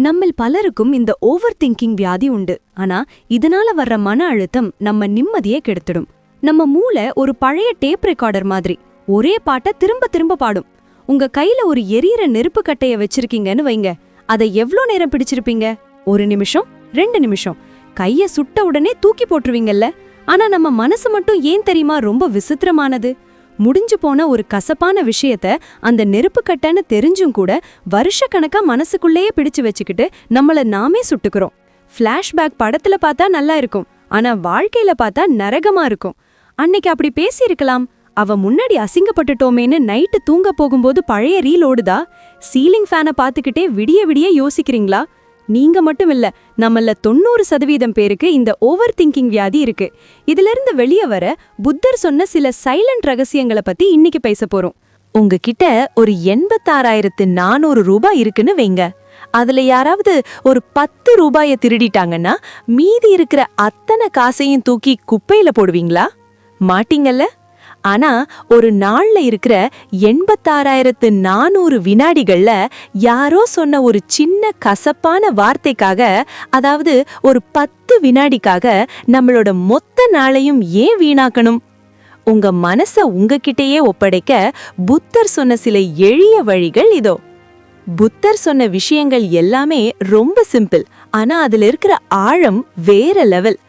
நம்மில் பலருக்கும் இந்த ஓவர் திங்கிங் வியாதி உண்டு. ஆனா இதனால வர்ற மன அழுத்தம் நம்ம நிம்மதியே கெடுத்துடும். நம்ம மூளை ஒரு பழைய டேப் ரெக்கார்டர் மாதிரி ஒரே பாட்டை திரும்ப திரும்ப பாடும். உங்க கையில ஒரு எரியற நெருப்பு கட்டைய வச்சிருக்கீங்கன்னு வைங்க, அதை எவ்ளோ நேரம் பிடிச்சிருப்பீங்க? 1 நிமிஷம், 2 நிமிஷம். கைய சுட்ட உடனே தூக்கி போட்டுருவீங்கல்ல. ஆனா நம்ம மனசு மட்டும் ஏன் தெரியுமா ரொம்ப விசித்திரமானது? முடிஞ்சு போன ஒரு கசப்பான விஷயத்த அந்த நெருப்பு கட்டன்னு தெரிஞ்சும் கூட வருஷக்கணக்கா மனசுக்குள்ளேயே பிடிச்சு வச்சுக்கிட்டு நம்மள நாமே சுட்டுக்கிறோம். ஃபிளாஷ்பேக் படத்துல பார்த்தா நல்லா இருக்கும், ஆனா வாழ்க்கையில பார்த்தா நரகமா இருக்கும். அன்னைக்கு அப்படி பேசியிருக்கலாம், அவ முன்னாடி அசிங்கப்பட்டுட்டோமேன்னு நைட்டு தூங்க போகும்போது பழைய ரீல் ஓடுதா? சீலிங் ஃபேனை பார்த்துக்கிட்டே விடிய விடிய யோசிக்கிறீங்களா? நீங்க மட்டும் இல்ல, நம்மள 90% பேருக்கு இந்த ஓவர் திங்கிங் வியாதி இருக்கு. இதிலிருந்து வெளியே வர புத்தர் சொன்ன சில சைலண்ட் ரகசியங்களை பத்தி இன்னைக்கு பேச போறோம். உங்ககிட்ட ஒரு 86,400 ரூபாய் இருக்குன்னு வைங்க. அதுல யாராவது ஒரு 10 ரூபாயை திருடிட்டாங்கன்னா மீதி இருக்கிற அத்தனை காசையும் தூக்கி குப்பையில போடுவீங்களா? மாட்டீங்கல்ல. ஆனா ஒரு நாள்ல இருக்கிற 86,400 வினாடிகள்ல யாரோ சொன்ன ஒரு சின்ன கசப்பான வார்த்தைக்காக, அதாவது ஒரு 10 வினாடிக்காக நம்மளோட மொத்த நாளையும் ஏன் வீணாக்கணும்? உங்க மனச உங்ககிட்டயே ஒப்படைக்க புத்தர் சொன்ன சில எளிய வழிகள் இதோ. புத்தர் சொன்ன விஷயங்கள் எல்லாமே ரொம்ப சிம்பிள், ஆனா அதுல இருக்கிற ஆழம் வேற லெவல்.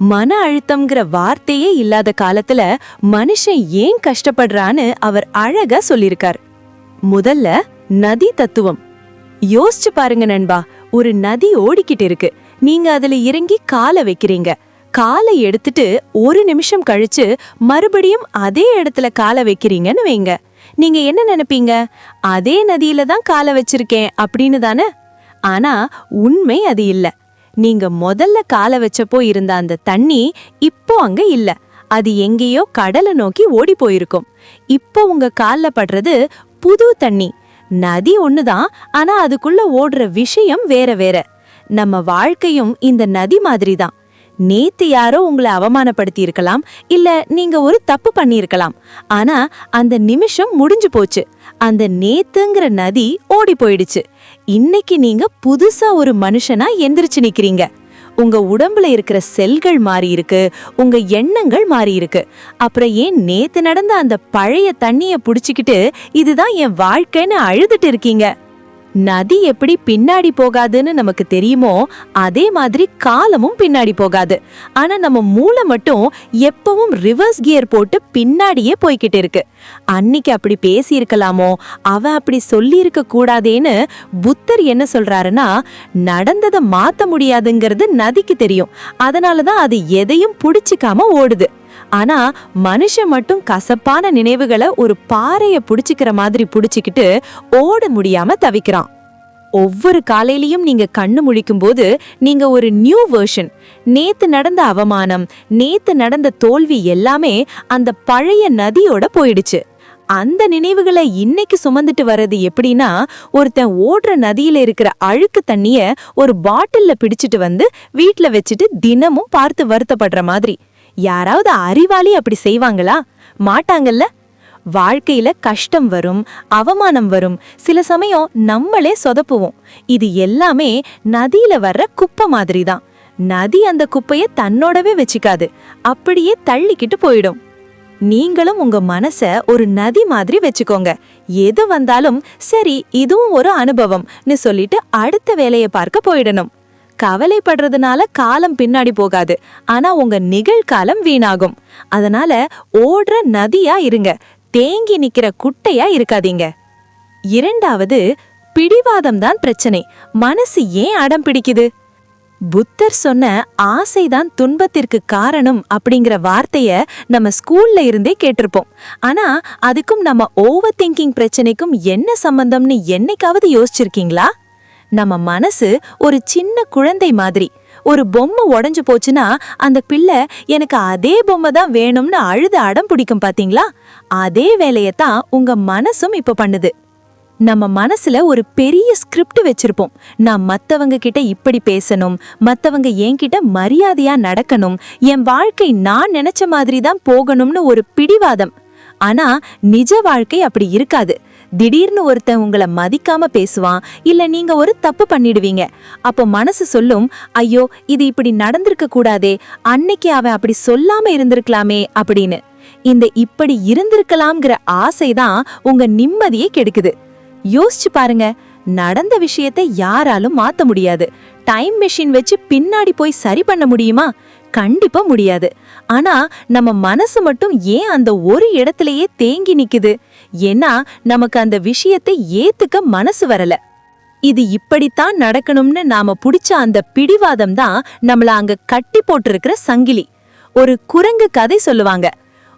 மன அழுத்தம்ங்கிற வார்த்தையே இல்லாத காலத்துல மனுஷன் ஏன் கஷ்டப்படுறான்னு அவர் அழகா சொல்லிருக்கார். முதல்ல நதி தத்துவம். யோசிச்சு பாருங்க நண்பா, ஒரு நதி ஓடிக்கிட்டு இருக்கு. நீங்க அதுல இறங்கி காலை வைக்கிறீங்க. காலை எடுத்துட்டு 1 நிமிஷம் கழிச்சு மறுபடியும் அதே இடத்துல காலை வைக்கிறீங்கன்னு வைங்க. நீங்க என்ன நினைப்பீங்க? அதே நதியில தான் காலை வச்சிருக்கேன் அப்படின்னு தானே? ஆனா உண்மை அது இல்ல. நீங்க முதல்ல காலை வச்சப்போ இருந்த அந்த தண்ணி இப்போ அங்க இல்ல. அது எங்கேயோ கடலை நோக்கி ஓடி போயிருக்கும். இப்போ உங்க கால்ல படுறது புது தண்ணி. நதி ஒண்ணுதான், ஆனா அதுக்குள்ள ஓடுற விஷயம் வேற வேற. நம்ம வாழ்க்கையும் இந்த நதி மாதிரி தான். நேத்து யாரோ உங்களை அவமானப்படுத்தி இருக்கலாம், இல்ல நீங்க ஒரு தப்பு பண்ணியிருக்கலாம். ஆனா அந்த நிமிஷம் முடிஞ்சு போச்சு. அந்த நேத்துங்கிற நதி ஓடி போயிடுச்சு. இன்னைக்கு நீங்க புதுசா ஒரு மனுஷனா எந்திரிச்சு நிக்கிறீங்க. உங்க உடம்புல இருக்கிற செல்கள் மாறி இருக்கு, உங்க எண்ணங்கள் மாறி இருக்கு. அப்புறம் ஏன் நேத்து நடந்த அந்த பழைய தண்ணிய புடிச்சுக்கிட்டு இதுதான் என் வாழ்க்கைன்னு அழுதுட்டு இருக்கீங்க? நதி எப்படி பின்னாடி போகாதுன்னு நமக்கு தெரியுமோ, அதே மாதிரி காலமும் பின்னாடி போகாது. ஆனா நம்ம மூளை மட்டும் எப்பவும் ரிவர்ஸ் கியர் போட்டு பின்னாடியே போய்கிட்டு இருக்கு. அன்னைக்கு அப்படி பேசி இருக்கலாமோ, அவ அப்படி சொல்லி இருக்க கூடாதேன்னு புத்தர் என்ன சொல்றாருன்னா, நடந்ததை மாத்த முடியாதுங்கிறது நதிக்கு தெரியும். அதனாலதான் அது எதையும் புடிச்சுக்காம ஓடுது. ஆனா மனுஷன் மட்டும் கசப்பான நினைவுகளை ஒரு பாறைய புடிச்சுக்கிற மாதிரி புடிச்சுக்கிட்டு ஓட முடியாம தவிக்கிறான். ஒவ்வொரு காலையிலயும் நீங்க கண்ணு முழிக்கும் போது நீங்க ஒரு நியூ வெர்ஷன். நேத்து நடந்த அவமானம், நேத்து நடந்த தோல்வி எல்லாமே அந்த பழைய நதியோட போயிடுச்சு. அந்த நினைவுகளை இன்னைக்கு சுமந்துட்டு வர்றது எப்படின்னா, ஒருத்தன் ஓடுற நதியில இருக்கிற அழுக்கு தண்ணிய ஒரு பாட்டில்ல பிடிச்சிட்டு வந்து வீட்டுல வச்சுட்டு தினமும் பார்த்து வருத்தப்படுற மாதிரி. யாராவது அறிவாளி அப்படி செய்வாங்களா? மாட்டாங்கல்ல. வாழ்க்கையில கஷ்டம் வரும், அவமானம் வரும், சில சமயம் நம்மளே சொதப்புவோம். இது எல்லாமே நதியில வர்ற குப்பை மாதிரி தான். நதி அந்த குப்பைய தன்னோடவே வச்சுக்காது, அப்படியே தள்ளிக்கிட்டு போயிடும். நீங்களும் உங்க மனச ஒரு நதி மாதிரி வச்சுக்கோங்க. எது வந்தாலும் சரி, இதுவும் ஒரு அனுபவம்னு சொல்லிட்டு அடுத்த வேலையை பார்க்க போயிடணும். கவலைப்படுறதுனால காலம் பின்னாடி போகாது, ஆனா உங்க நிகழ்காலம் வீணாகும். அதனால ஓடுற நதியா இருங்க, தேங்கி நிக்கிற குட்டையா இருக்காதீங்க. இரண்டாவது, பிடிவாதம் தான் பிரச்சனை. மனசு ஏன் அடம் பிடிக்குது? புத்தர் சொன்ன ஆசைதான் துன்பத்திற்கு காரணம் அப்படிங்கிற வார்த்தைய நம்ம ஸ்கூல்ல இருந்தே கேட்டிருப்போம். ஆனா அதுக்கும் நம்ம ஓவர் திங்கிங் பிரச்சனைக்கும் என்ன சம்பந்தம்னு என்னைக்காவது யோசிச்சிருக்கீங்களா? நம்ம மனசு ஒரு சின்ன குழந்தை மாதிரி. ஒரு பொம்மை உடைஞ்சு போச்சுன்னா அந்த பிள்ளை எனக்கு அதே பொம்மை தான் வேணும்னு அழுது அடம் பிடிக்கும் பாத்தீங்களா? அதே வேலையத்தான் உங்க மனசும் இப்ப பண்ணுது. நம்ம மனசுல ஒரு பெரிய ஸ்கிரிப்ட் வச்சிருப்போம். நான் மத்தவங்க கிட்ட இப்படி பேசணும், மத்தவங்க என்கிட்ட மரியாதையா நடக்கணும், என் வாழ்க்கை நான் நினைச்ச மாதிரி தான் போகணும்னு ஒரு பிடிவாதம். ஆனா நிஜ வாழ்க்கை அப்படி இருக்காது. திடீர்னு ஒருத்தன் உங்களை மதிக்காம பேசுவான், இல்ல நீங்க ஒரு தப்பு பண்ணிடுவீங்க. அப்போ மனசு சொல்லும், ஐயோ இது இப்படி நடந்திருக்க கூடாதே, அன்னைக்கு அவன் அப்படி சொல்லாம இருந்திருக்கலாமே அப்படின்னு. இந்த இப்படி இருந்திருக்கலாம்ங்கிற ஆசைதான் உங்க நிம்மதியை கெடுக்குது. யோசிச்சு பாருங்க, நடந்த விஷயத்தை யாராலும் மாத்த முடியாது. டைம் மெஷின் வச்சு பின்னாடி போய் சரி பண்ண முடியுமா? கண்டிப்பா முடியாது. ஆனா நம்ம மனசு மட்டும் ஏன் அந்த ஒரு இடத்திலேயே தேங்கி நிக்குது? ஏன்னா நமக்கு அந்த விஷயத்தை ஏத்துக்க மனசு வரல. இது இப்படித்தான் நடக்கணும்னு நாம புடிச்ச அந்த பிடிவாதம் தான் நம்மள அங்க கட்டி போட்டிருக்கிற சங்கிலி. ஒரு குரங்கு கதை சொல்லுவாங்க.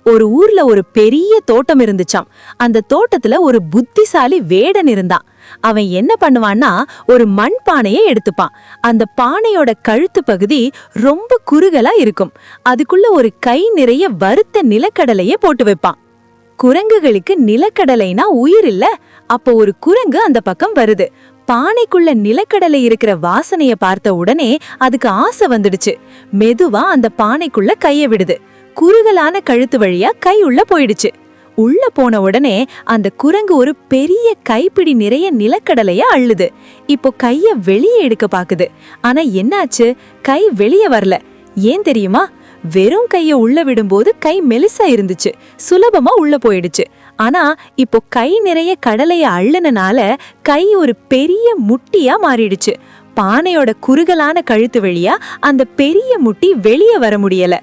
ஒரு ஊர்ல ஒரு பெரிய தோட்டம் இருந்துச்சாம். அந்த தோட்டத்துல ஒரு புத்திசாலி வேடன் இருந்தான். அவன் என்ன பண்ணுவான்னா, ஒரு மண் பானையை எடுத்துப்பான். அந்த பானையோட கழுத்து பகுதி ரொம்ப குறுகலா இருக்கும். அதுக்குள்ள ஒரு கை நிறைய வறுத்த நிலக்கடலைய போட்டு வைப்பான். குரங்குகளுக்கு நிலக்கடலைனா உயிர் இல்ல. அப்போ ஒரு குரங்கு அந்த பக்கம் வருது. பானைக்குள்ள நிலக்கடலை இருக்கிற வாசனைய பார்த்த உடனே அதுக்கு ஆசை வந்துடுச்சு. மெதுவா அந்த பானைக்குள்ள கைய விடுது. குறுகலான கழுத்து வழியா கை உள்ள போயிடுச்சு. உள்ள போன உடனே அந்த குரங்கு ஒரு பெரிய கைப்பிடி நிறைய நிலக்கடலைய அள்ளுது. இப்போ கைய வெளியே எடுக்க பாக்குது. ஆனா என்னாச்சு? கை வெளியே வரல. ஏன் தெரியுமா? வெறும் கைய உள்ள விடும்போது கை மெலிசா இருந்துச்சு, சுலபமா உள்ள போயிடுச்சு. ஆனா இப்போ கை நிறைய கடலைய அள்ளுனனால கை ஒரு பெரிய முட்டியா மாறிடுச்சு. பானையோட குறுகலான கழுத்து வழியா அந்த பெரிய முட்டி வெளியே வர முடியல.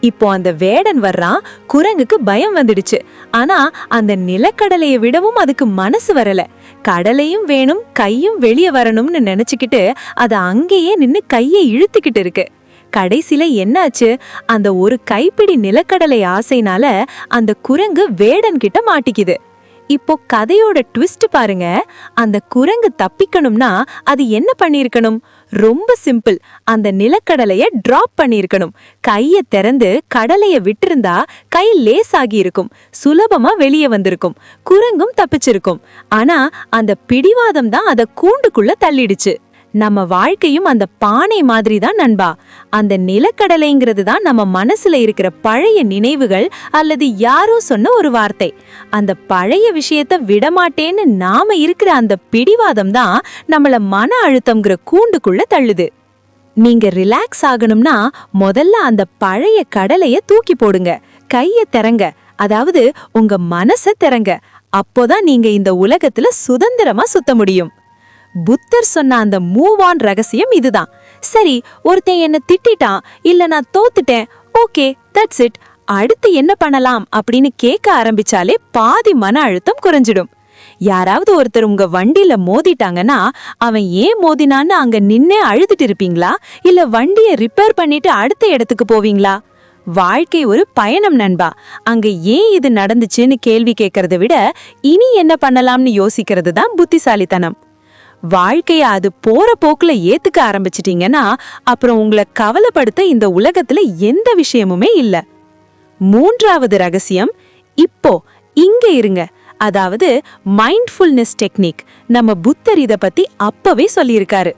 இப்போ அந்த வேடன் வர்றான். குரங்குக்கு பயம் வந்துடுச்சு. ஆனா அந்த நிலக்கடலைய விடவும் அதுக்கு மனசு வரல. கடலையும் வேணும், கையும் வெளியே வரணும்னு நினைச்சுக்கிட்டு அது அங்கேயே நின்னு கையை இழுத்துக்கிட்டு இருக்கு. கடைசில என்னாச்சு? அந்த ஒரு கைப்பிடி நிலக்கடலை ஆசைனால அந்த குரங்கு வேடன் கிட்ட மாட்டிக்குது. இப்போ கதையோட ட்விஸ்ட் பாருங்க. அந்த குரங்கு தப்பிக்கணும்னா அது என்ன பண்ணிருக்கணும்? ரொம்ப சிம்பிள். அந்த நிலக்கடலைய டிராப் பண்ணிருக்கணும். கைய திறந்து கடலைய விட்டிருந்தா கை லேசாகி இருக்கும், சுலபமா வெளியே வந்திருக்கும், குரங்கும் தப்பிச்சிருக்கும். ஆனா அந்த பிடிவாதம் தான் அத கூண்டுக்குள்ள தள்ளிடுச்சு. நம்ம வாழ்க்கையும் அந்த பானை மாதிரி தான் நண்பா. அந்த நிலக்கடலைங்கிறது தான் நம்ம மனசுல இருக்கிற பழைய நினைவுகள் அல்லது யாரோ சொன்ன ஒரு வார்த்தை. அந்த பழைய விஷயத்த விடமாட்டேன்னு நாம இருக்கிற அந்த பிடிவாதம் தான் நம்மள மன அழுத்தம்ங்கிற கூண்டுக்குள்ள தள்ளுது. நீங்க ரிலாக்ஸ் ஆகணும்னா முதல்ல அந்த பழைய கடலைய தூக்கி போடுங்க. கைய திறங்க, அதாவது உங்க மனச திறங்க. அப்போதான் நீங்க இந்த உலகத்துல சுதந்திரமா சுத்த முடியும். புத்தர் சொன்ன அந்த மூவ் ஆன் ரகசியம் இதுதான். சரி, ஒருத்தன் என்ன திட்டான், இல்ல நான் தோத்துட்டேன், ஓகே தட்ஸ் இட், அடுத்து என்ன பண்ணலாம் அப்படின்னு கேட்க ஆரம்பிச்சாலே பாதி மன அழுத்தம் குறைஞ்சிடும். யாராவது ஒருத்தர் உங்க வண்டியில மோதிட்டாங்கன்னா அவன் ஏன் மோதினான்னு அங்க நின்னே அழுதுட்டு இருப்பீங்களா, இல்ல வண்டியை ரிப்பேர் பண்ணிட்டு அடுத்த இடத்துக்கு போவீங்களா? வாழ்க்கை ஒரு பயணம் நண்பா. அங்க ஏன் இது நடந்துச்சுன்னு கேள்வி கேட்கறத விட இனி என்ன பண்ணலாம்னு யோசிக்கிறது தான் புத்திசாலித்தனம். வாழ்க்கைய அது போற போக்குல ஏத்துக்க ஆரம்பிச்சிட்டீங்கன்னா அப்புறம் உங்களை கவலைப்படுத்த இந்த உலகத்துல எந்த விஷயமுமே இல்ல. மூன்றாவது ரகசியம், இப்போ இங்க இருங்க. அதாவது மைண்ட்ஃபுல்னஸ் டெக்னிக். நம்ம புத்தர் இத பத்தி அப்பவே சொல்லியிருக்காரு.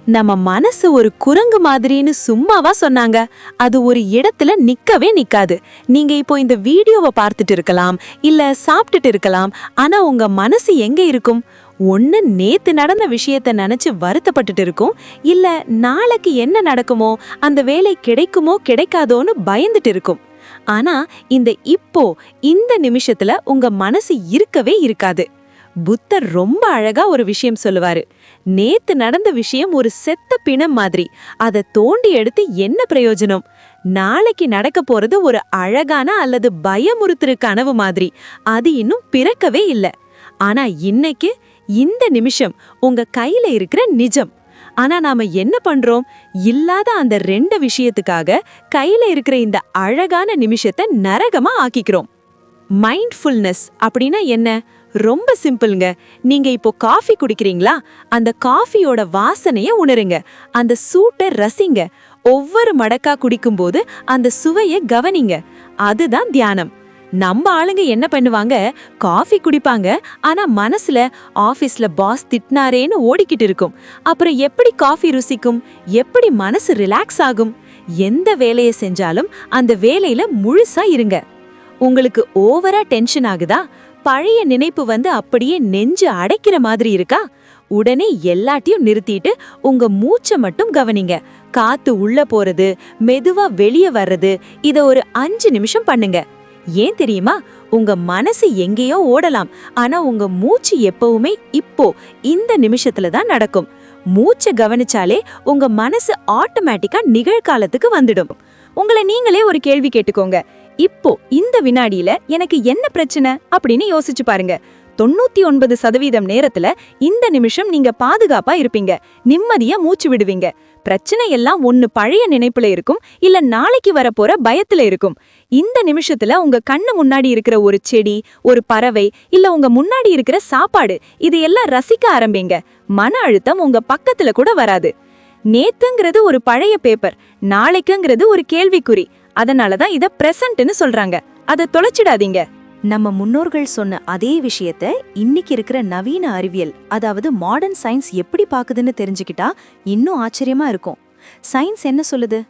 நம்ம மனசு ஒரு குரங்கு மாதிரின்னு சும்மாவா சொன்னாங்க? அது ஒரு இடத்துல நிக்கவே நிக்காது. நீங்க இப்போ இந்த வீடியோவை பார்த்துட்டு இருக்கலாம், இல்ல சாப்பிட்டுட்டு இருக்கலாம். ஆனா உங்க மனசு எங்க இருக்கும்? ஒன்னு நேத்து நடந்த விஷயத்த நினைச்சு வருத்தப்பட்டுட்டு இருக்கும், இல்ல நாளைக்கு என்ன நடக்குமோ, அந்த வேலை கிடைக்குமோ கிடைக்காதோன்னு பயந்துட்டு இருக்கும். ஆனா இப்போ இந்த நிமிஷத்துல உங்க மனசு இருக்கவே இருக்காது. புத்தர் ரொம்ப அழகா ஒரு விஷயம் சொல்லுவாரு. நேத்து நடந்த விஷயம் ஒரு செத்த பிணம் மாதிரி. அதை தோண்டி எடுத்து என்ன பிரயோஜனம்? நாளைக்கு நடக்க போறது ஒரு அழகான அல்லது பயமுறுத்துற கனவு மாதிரி. அது இன்னும் பிறக்கவே இல்லை. ஆனா இன்னைக்கு இந்த நிமிஷம் உங்க கையில இருக்கிற நிஜம். ஆனா நாம என்ன பண்றோம்? இல்லாத அந்த 2 விஷயத்துக்காக கையில இருக்கிற இந்த அழகான நிமிஷத்தை நரகமா ஆக்கிக்கிறோம். மைண்ட்ஃபுல்னஸ் அப்படின்னா என்ன? ரொம்ப சிம்பிள்ங்க. நீங்க இப்போ காஃபி குடிக்கிறீங்களா? அந்த காஃபியோட வாசனைய உணருங்க, அந்த சூட்டை ரசிங்க. ஒவ்வொரு மடக்கா குடிக்கும்போது அந்த சுவையை கவனிங்க. அதுதான் தியானம். நம்ம ஆளுங்க என்ன பண்ணுவாங்க? காஃபி குடிப்பாங்க, ஆனா மனசுல ஆபீஸ்ல பாஸ் திட்டினாரேன்னு ஓடிக்கிட்டு இருக்கும். அப்புறம் எப்படி காஃபி ருசிக்கும்? எப்படி மனசு ரிலாக்ஸ் ஆகும்? எந்த வேலையை செஞ்சாலும் அந்த வேலையில முழுசா இருங்க. உங்களுக்கு ஓவரா டென்ஷன் ஆகுதா? பழைய நினைப்பு வந்து அப்படியே நெஞ்சு அடைக்கிற மாதிரி இருக்கா? உடனே எல்லாத்தையும் நிறுத்திட்டு உங்க மூச்சை மட்டும் கவனிங்க. காத்து உள்ள போறது, மெதுவா வெளிய வர்றது, இத ஒரு 5 நிமிஷம் பண்ணுங்க. ஏன் தெரியுமா? உங்க மனசு எங்கேயோ ஓடலாம், ஆனா உங்க மூச்சு எப்பவுமே இப்போ இந்த நிமிஷத்துல தான் நடக்கும். மூச்சை கவனிச்சாலே உங்க மனசு ஆட்டோமேட்டிக்கா நிகழ்காலத்துக்கு வந்துடும். உங்களை நீங்களே ஒரு கேள்வி கேட்டுக்கோங்க. இப்போ இந்த வினாடியில எனக்கு என்ன பிரச்சனை அப்படின்னு யோசிச்சு பாருங்க. 99% நேரத்துல இந்த நிமிஷம் நீங்க பாதுகாப்பா இருப்பீங்க, நிம்மதியா மூச்சு விடுவீங்க. பிரச்சனை எல்லாம் ஒன்னு பழைய நினைப்புல இருக்கும், இல்ல நாளைக்கு வரப்போற பயத்துல இருக்கும். இந்த நிமிஷத்துல உங்க கண்ணு முன்னாடி இருக்கிற ஒரு செடி, ஒரு பறவை, இல்ல உங்க முன்னாடி இருக்கிற சாப்பாடு, இதையெல்லாம் ரசிக்க ஆரம்பிங்க. மன அழுத்தம் உங்க பக்கத்துல கூட வராது. நேத்துங்கிறது ஒரு பழைய பேப்பர், நாளைக்குங்கிறது ஒரு கேள்விக்குறி. அதனாலதான் இத பிரசன்ட்னு சொல்றாங்க. அதை தொலைச்சிடாதீங்க. நம்ம முன்னோர்கள் சொன்ன அதே விஷயத்த இன்னைக்கு இருக்கிற நவீன அறிவியல், அதாவது மாடர்ன் சயின்ஸ் எப்படி பாக்குதுன்னு தெரிஞ்சுக்கிட்டா இன்னும் ஆச்சரியமா இருக்கும். சயின்ஸ் என்ன சொல்லுது?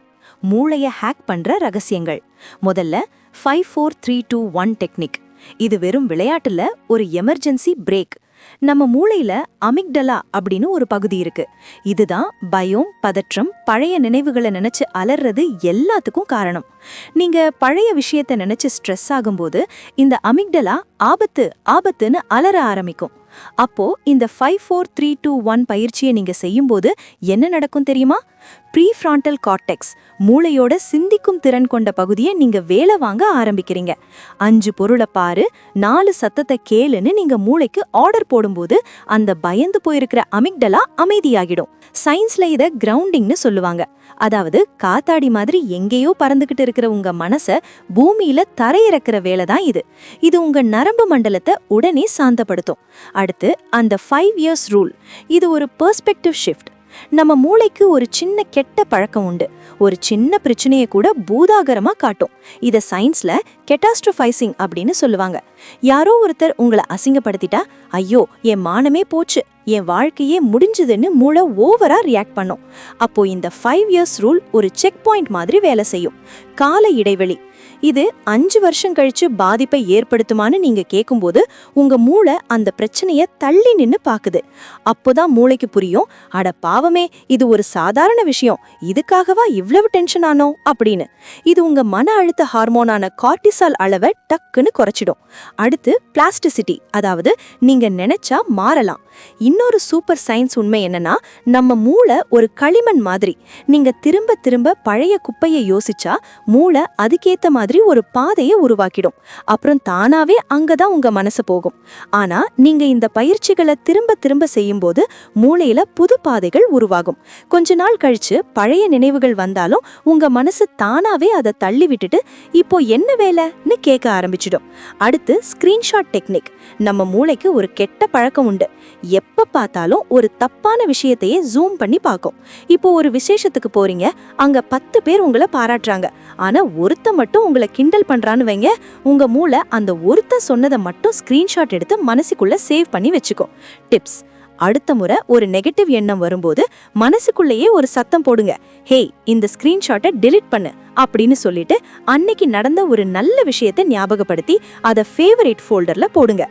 மூளைய ஹேக் பண்ற ரகசியங்கள். முதல்ல 5-4-3-2-1 டெக்னிக். இது வெறும் விளையாட்டுல ஒரு எமர்ஜென்சி பிரேக். நம்ம மூளையில அமிக்டலா அப்படின்னு ஒரு பகுதி இருக்கு. இதுதான் பயம், பதற்றம், பழைய நினைவுகளை நினைச்சு அலறது எல்லாத்துக்கும் காரணம். நீங்க பழைய விஷயத்த நினைச்சு ஸ்ட்ரெஸ் ஆகும்போது இந்த அமிக்டலா ஆபத்து ஆபத்துன்னு அலற ஆரம்பிக்கும். அப்போ இந்த 5-4-3-2-1 பயிற்சியை நீங்க செய்யும்போது என்ன நடக்கும் தெரியுமா? ப்ரீஃப்ரான்டல் கார்டெக்ஸ், மூளையோட சிந்திக்கும் திறன் கொண்ட பகுதியை நீங்க வேலை வாங்க ஆரம்பிக்கிறீங்க. 5 பொருளை பாரு, 4 சத்தத்தை கேளுன்னு நீங்க மூளைக்கு ஆர்டர் போடும்போது அந்த பயந்து போயிருக்கிற அமிக்டலா அமைதியாகிடும். சயின்ஸ்ல இத கிரவுண்டிங்னு சொல்லுவாங்க. அதாவது காத்தாடி மாதிரி எங்கேயோ பறந்துகிட்டு இருக்கிற உங்க மனச பூமியில தரையிறக்கிற வேலை தான் இது. இது உங்க நரம்பு மண்டலத்தை உடனே சாந்தப்படுத்தும். அடுத்து அந்த 5 இயர்ஸ் ரூல். இது ஒரு பெர்ஸ்பெக்டிவ் ஷிஃப்ட். நம்ம மூளைக்கு ஒரு சின்ன கெட்ட பழக்கம் உண்டு. ஒரு சின்ன பிரச்சனையை கூட பூதாகரமா காட்டும். இத சயின்ஸ்ல கெட்டாஸ்ட்ரோஃபைசிங் அப்படின்னு சொல்லுவாங்க. யாரோ ஒருத்தர் உங்களை அசிங்கப்படுத்திட்டா, ஐயோ என் மானமே போச்சு, என் வாழ்க்கையே முடிஞ்சதுன்னு மூளை ஓவரா ரியாக்ட் பண்ணும். அப்போ இந்த 5 இயர்ஸ் ரூல் ஒரு செக் பாயிண்ட் மாதிரி வேலை செய்யும். கால இடைவெளி. இது 5 வருஷம் கழிச்சு பாதிப்பை ஏற்படுத்துமான்னு நீங்க கேட்கும்போது உங்க மூளை அந்த பிரச்சனைய தள்ளி நின்னு பாக்குது. அப்போதான் மூளைக்கு புரியும், அட பாவமே, இது ஒரு சாதாரண விஷயம், இதுக்காகவா இவ்வளவு டென்ஷன் ஆனோ அப்படின்னு. இது உங்க மன அழுத்த ஹார்மோனான கார்டிசால் அளவை டக்குன்னு குறைச்சிடும். அடுத்து பிளாஸ்டிசிட்டி, அதாவது நீங்க நினைச்சா மாறலாம். இன்னொரு சூப்பர் சயின்ஸ் உண்மை என்னன்னா, நம்ம மூளை ஒரு களிமண் மாதிரி. நீங்க திரும்ப திரும்ப பழைய குப்பையை யோசிச்சா மூளை அதுக்கேத்த மாதிரி ஒரு பாதையை உருவாக்கிடும். அப்புறம் தானாவே அங்கதான் உங்க மனசு போகும். ஆனா நீங்க இந்த பயிற்சிகளை திரும்ப திரும்ப செய்யும்போது மூளையில புது பாதைகள் உருவாகும். கொஞ்ச நாள் கழிச்சு பழைய நினைவுகள் வந்தாலும் உங்க மனசு தானாவே அதை தள்ளி விட்டுட்டு இப்போ என்ன வேலைன்னு கேட்க ஆரம்பிச்சிடும். அடுத்து ஸ்கிரீன்ஷாட் டெக்னிக். நம்ம மூளைக்கு ஒரு கெட்ட பழக்கம் உண்டு. எப்ப பார்த்தாலும் ஒரு தப்பான விஷயத்தையே ஜூம் பண்ணி பார்க்கும். இப்போ ஒரு விசேஷத்துக்கு போறீங்க, அங்க 10 பேர் உங்களை பாராட்டுறாங்க, ஆனா ஒருத்த மட்டும் உங்களை கிண்டல் பண்றான்னு வைங்க. உங்க மூளை அந்த ஒருத்த சொன்னதை மட்டும் ஸ்கிரீன்ஷாட் எடுத்து மனசுக்குள்ள சேவ் பண்ணி வச்சுக்கோ. டிப்ஸ்: அடுத்த முறை ஒரு நெகட்டிவ் எண்ணம் வரும்போது மனசுக்குள்ளேயே ஒரு சத்தம் போடுங்க. ஹேய், இந்த ஸ்கிரீன்ஷாட்டை டெலிட் பண்ணு அப்படின்னு சொல்லிட்டு அன்னைக்கு நடந்த ஒரு நல்ல விஷயத்தை ஞாபகப்படுத்தி அதை ஃபேவரேட் ஃபோல்டர்ல போடுங்க.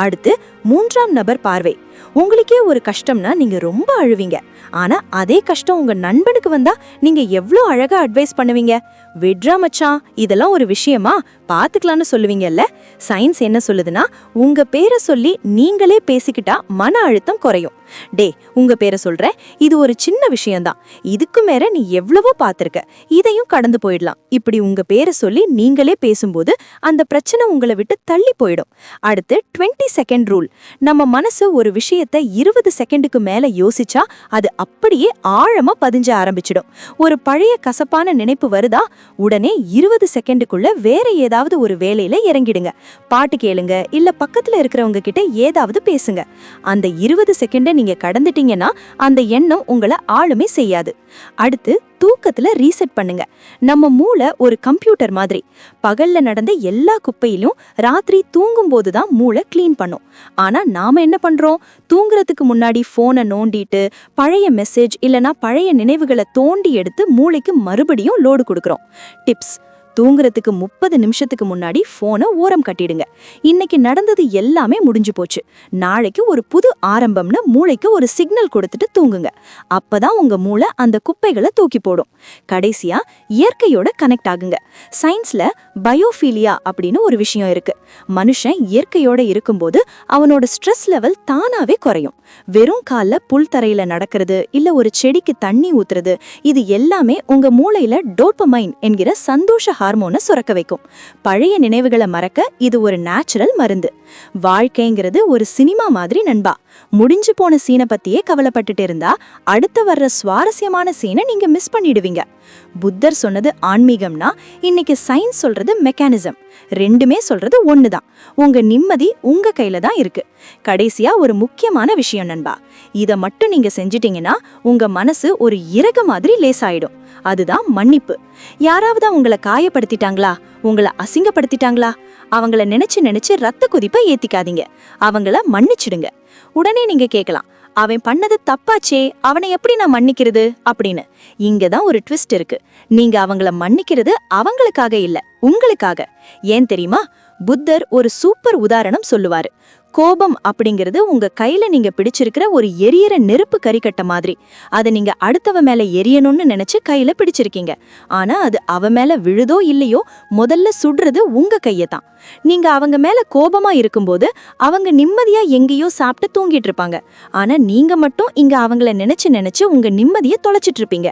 அடுத்து 3ஆம் நபர் பார்வை. உங்களுக்கே ஒரு கஷ்டம்னா நீங்க ரொம்ப அழுவீங்க. ஆனா அதே கஷ்டம் உங்க நண்பனுக்கு வந்தா நீங்க எவ்வளோ அழகா அட்வைஸ் பண்ணுவீங்க. விட்ரா மச்சான், இதெல்லாம் ஒரு விஷயமா, பாத்துக்கலான்னு சொல்லுவீங்கல்ல. சயின்ஸ் என்ன சொல்லுதுன்னா, உங்க பேரை சொல்லி நீங்களே பேசிக்கிட்டா மன அழுத்தம் குறையும். டே, உங்க பேரை சொல்றேன், இது ஒரு சின்ன விஷயம்தான், இதுக்கு மேல நீ எவ்வளவோ பாத்திருக்க, இதையும் கடந்து போயிடலாம். இப்படி உங்க பேரை சொல்லி நீங்களே பேசும்போது அந்த பிரச்சனை உங்களை விட்டு தள்ளி போயிடும். அடுத்து 20 செகண்ட் ரூல். நம்ம மனசு ஒரு விஷயத்தை 20 செகண்டுக்கு மேல யோசிச்சா அது அப்படியே ஆழமா பதிஞ்ச ஆரம்பிச்சிடும். ஒரு பழைய கசப்பான நினைப்பு வருதா, உடனே 20 செகண்டுக்குள்ள வேற ஏதாவது ஒரு வேலையில இறங்கிடுங்க. பாட்டு கேளுங்க, இல்ல பக்கத்துல இருக்கிறவங்க கிட்ட ஏதாவது பேசுங்க. அந்த 20 செகண்டை நீங்க கடந்துட்டீங்கன்னா அந்த எண்ணம் உங்களை ஆளுமே செய்யாது. அடுத்து தூக்கத்துல ரீசெட் பண்ணுங்க. நம்ம மூளை ஒரு கம்ப்யூட்டர் மாதிரி. பகல்ல நடந்த எல்லா குப்பையிலும் ராத்திரி தூங்கும் போதுதான் மூளை கிளீன் பண்ணும். ஆனா நாம என்ன பண்றோம்? தூங்குறதுக்கு முன்னாடி போனை நோண்டிட்டு பழைய மெசேஜ் இல்லனா பழைய நினைவுகளை தோண்டி எடுத்து மூளைக்கு மறுபடியும் லோடு கொடுக்கறோம். டிப்ஸ்: தூங்குறதுக்கு 30 நிமிஷத்துக்கு முன்னாடி போனை ஓரம் கட்டிடுங்க. இன்னைக்கு நடந்தது எல்லாமே முடிஞ்சு போச்சு, நாளைக்கு ஒரு புது ஆரம்பம்னு மூளைக்கு ஒரு சிக்னல் கொடுத்துட்டு தூங்குங்க. அப்பதான் உங்க மூளை அந்த குப்பைகளை தூக்கி போடும். கடைசியா இயற்கையோட கனெக்ட் ஆகுங்க. சயின்ஸ்ல பயோஃபீலியா அப்படின்னு ஒரு விஷயம் இருக்கு. மனுஷன் இயற்கையோட இருக்கும்போது அவனோட ஸ்ட்ரெஸ் லெவல் தானாவே குறையும். வெறும் கால்ல புல் தரையில நடக்கிறது, இல்ல ஒரு செடிக்கு தண்ணி ஊத்துறது, இது எல்லாமே உங்க மூளையில டோபமைன் என்கிற சந்தோஷ ஹார்மோனை சுரக்க வைக்கும். பழைய நினைவுகளை மறக்க இது ஒரு நேச்சுரல் மருந்து. வாழ்க்கைங்கிறது ஒரு சினிமா மாதிரி நண்பா. முடிஞ்சு போன சீனை பத்தியே கவலைப்பட்டுட்டு இருந்தா அடுத்த வர்ற சுவாரஸ்யமான சீனை நீங்க மிஸ் பண்ணிடுவீங்க. புத்தர் சொன்னது ஆன்மீகம்னா, இன்னைக்கு சயின்ஸ் சொல்றது மெக்கானிசம். ரெண்டுமே சொல்றது ஒண்ணுதான். உங்க நிம்மதி உங்க கையில தான் இருக்கு. கடைசியா ஒரு முக்கியமான விஷயம் நண்பா, இத மட்டும் நீங்க செஞ்சிட்டீங்கன்னா உங்க மனசு ஒரு இறகு மாதிரி லேசாயிடும். அதுதான் மன்னிப்பு. யாராவது உங்களை காயப்படுத்திட்டாங்களா, உங்களை அசிங்கப்படுத்திட்டாங்களா, அவங்கள நினைச்சு நினைச்சு ரத்த கொதிப்பை ஏத்திக்காதீங்க. அவங்கள மன்னிச்சிடுங்க. உடனே நீங்க கேட்கலாம், அவன் பண்ணது தப்பாச்சே, அவனை எப்படி நான் மன்னிக்கிறது அப்படின்னு. இங்கதான் ஒரு ட்விஸ்ட் இருக்கு. நீங்க அவங்கள மன்னிக்கிறது அவங்களுக்காக இல்ல, உங்களுக்காக. ஏன் தெரியுமா? புத்தர் ஒரு சூப்பர் உதாரணம் சொல்லுவாரு. கோபம் அப்படிங்கிறது உங்க கையில நீங்க பிடிச்சிருக்கிற ஒரு எரியற நெருப்பு கரிக்கட்ட மாதிரி. அதை நீங்க அடுத்தவ மேல எரியணும்னு நினைச்சு கையில பிடிச்சிருக்கீங்க. ஆனா அது அவ மேல விழுதோ இல்லையோ, முதல்ல சுடுறது உங்க கையத்தான். நீங்க அவங்க மேல கோபமா இருக்கும்போது அவங்க நிம்மதியா எங்கேயோ சாப்பிட்டு தூங்கிட்டு இருப்பாங்க. ஆனா நீங்க மட்டும் இங்க அவங்கள நினைச்சு நினைச்சு உங்க நிம்மதியை தொலைச்சிட்டு இருப்பீங்க.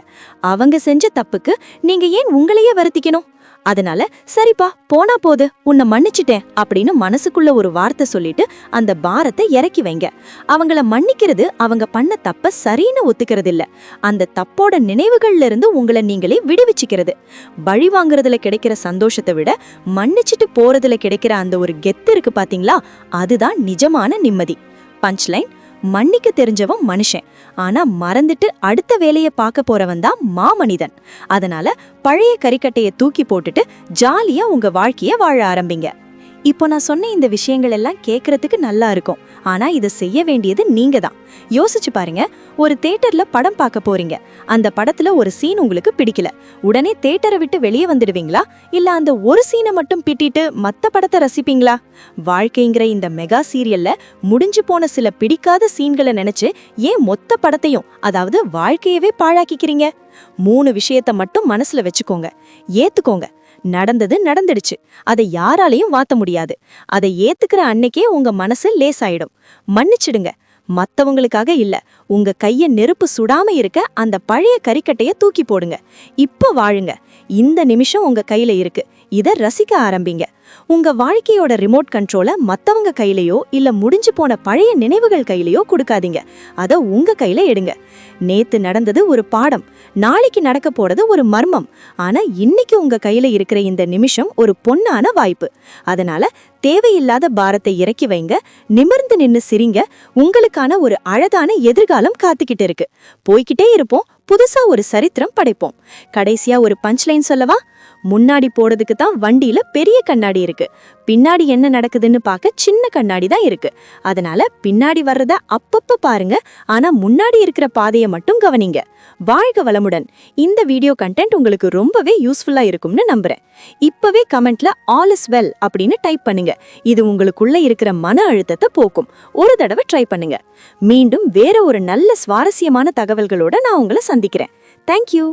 அவங்க செஞ்ச தப்புக்கு நீங்க ஏன் உங்களையே வருத்திக்கணும்? அதனால சரிப்பா, போனா போது, உன்னை மன்னிச்சிட்டேன் அப்படின்னு மனசுக்குள்ள ஒரு வார்த்தை சொல்லிட்டு அந்த பாரத்தை இறக்கி வைங்க. அவங்கள மன்னிக்கிறது அவங்க பண்ண தப்ப சரின்னு ஒத்துக்கிறது இல்ல, அந்த தப்போட நினைவுகள்ல இருந்து உங்களை நீங்களே விடுவிச்சுக்கிறது. பழி வாங்குறதுல கிடைக்கிற சந்தோஷத்தை விட மன்னிச்சிட்டு போறதுல கிடைக்கிற அந்த ஒரு கெத்து இருக்கு பாத்தீங்களா, அதுதான் நிஜமான நிம்மதி. பஞ்ச்லைன்: மன்னிக்க தெரிஞ்சவன் மனுஷன், ஆனா மறந்துட்டு அடுத்த வேலையை பார்க்க போறவன் தான் மாமனிதன். அதனால பழைய கரிக்கட்டைய தூக்கி போட்டுட்டு ஜாலியா உங்க வாழ்க்கைய வாழ ஆரம்பிங்க. இப்போ நான் சொன்ன இந்த விஷயங்கள் எல்லாம் கேட்கறதுக்கு நல்லா இருக்கும், ஆனா இதை செய்ய வேண்டியது நீங்க தான். யோசிச்சு பாருங்க, ஒரு தியேட்டர்ல படம் பார்க்க போறீங்க. அந்த படத்துல ஒரு சீன் உங்களுக்கு பிடிக்கல, உடனே தியேட்டரை விட்டு வெளியே வந்துடுவீங்களா, இல்ல அந்த ஒரு சீனை மட்டும் பிட்டிட்டு மத்த படத்தை ரசிப்பீங்களா? வாழ்க்கைங்கிற இந்த மெகா சீரியல்ல முடிஞ்சு போன சில பிடிக்காத சீன்களை நினைச்சு ஏன் மொத்த படத்தையும், அதாவது வாழ்க்கையவே பாழாக்கிக்கிறீங்க? 3 விஷயத்த மட்டும் மனசுல வச்சுக்கோங்க, ஏத்துக்கோங்க. நடந்தது நடந்துடுச்சு, அதை யாராலையும் மாத்த முடியாது. அதை ஏத்துக்கிற அன்னைக்கே உங்க மனசு லேசாயிடும். மன்னிச்சிடுங்க. மத்தவங்களுக்காக இல்ல, உங்க கைய நெருப்பு சுடாம இருக்க அந்த பழைய கரிக்கட்டைய தூக்கி போடுங்க. இப்ப வாழுங்க. இந்த நிமிஷம் உங்க கையில இருக்கு, இத ரசிக்க ஆரம்பிங்க. உங்க வாழ்க்கையோட ரிமோட் கண்ட்ரோலை மத்தவங்க கையிலயோ இல்ல முடிஞ்சு போன பழைய நினைவுகள் கையிலயோ கொடுக்காதீங்க. அத உங்க கையில எடுங்க. நேத்து நடந்தது ஒரு பாடம், நாளைக்கு நடக்க போறது ஒரு மர்மம். ஆனா இன்னைக்கு உங்க கையில இருக்கிற இந்த நிமிஷம் ஒரு பொன்னான வாய்ப்பு. அதனால தேவையில்லாத பாரத்தை இறக்கி வைங்க, நிமிர்ந்து நின்னு சிரிங்க. உங்களுக்கான ஒரு அழகான எதிர்காலம் காத்துக்கிட்டு இருக்கு. போய்கிட்டே இருப்போம், புதுசா ஒரு சரித்திரம் படைப்போம். கடைசியா ஒரு பஞ்ச்லைன் சொல்லவா? முன்னாடி போறதுக்கு தான் வண்டியில பெரிய கண்ணாடி இருக்கு, பின்னாடி என்ன நடக்குதுன்னு பார்க்க சின்ன கண்ணாடி தான் இருக்கு. அதனால பின்னாடி வர்றத அப்பப்ப பாருங்க, ஆனா முன்னாடி இருக்கிற பாதையை மட்டும் கவனிங்க. வாழ்க வளமுடன். இந்த வீடியோ கண்டென்ட் உங்களுக்கு ரொம்பவே யூஸ்ஃபுல்லா இருக்கும்னு நம்புறேன். இப்பவே கமெண்ட்ல ஆல் இஸ் வெல் அப்படின்னு டைப் பண்ணுங்க. இது உங்களுக்குள்ள இருக்கிற மன அழுத்தத்தை போக்கும். ஒரு தடவை ட்ரை பண்ணுங்க. மீண்டும் வேற ஒரு நல்ல சுவாரஸ்யமான தகவல்களோட நான் உங்களை சந்திக்கிறேன். தேங்க்யூ.